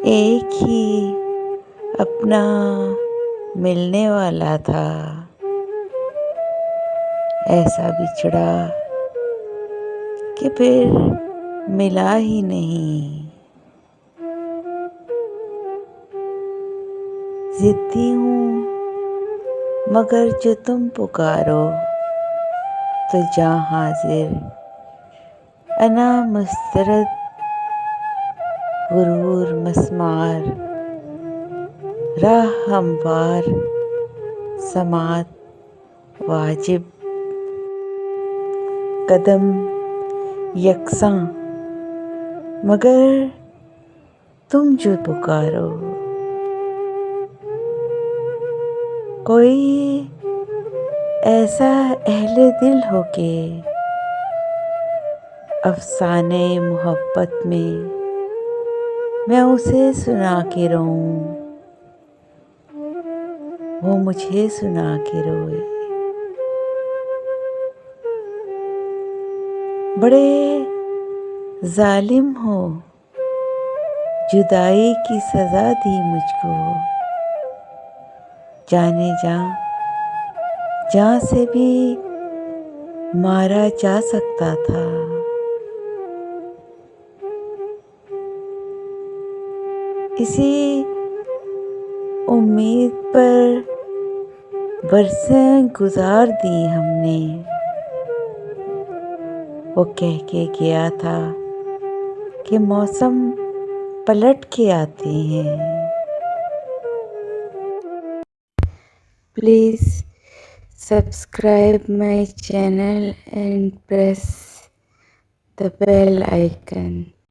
एक ही अपना मिलने वाला था, ऐसा बिछड़ा कि फिर मिला ही नहीं। जिद्दी हूँ मगर जो तुम पुकारो तो जा हाजिर, अना मुस्तरद गुरूर मस्मार, राह हमवार समात वाजिब, कदम यकसा मगर तुम जो पुकारो। कोई ऐसा अहले दिल हो के अफसाने मोहब्बत में मैं उसे सुना के रोऊं, वो मुझे सुना के रोए। बड़े जालिम हो, जुदाई की सजा दी मुझको, जाने जा से भी मारा जा सकता था। इसी उम्मीद पर बरसें गुजार दी हमने, वो कह के गया था कि मौसम पलट के आते हैं। Please subscribe my channel and press the bell icon.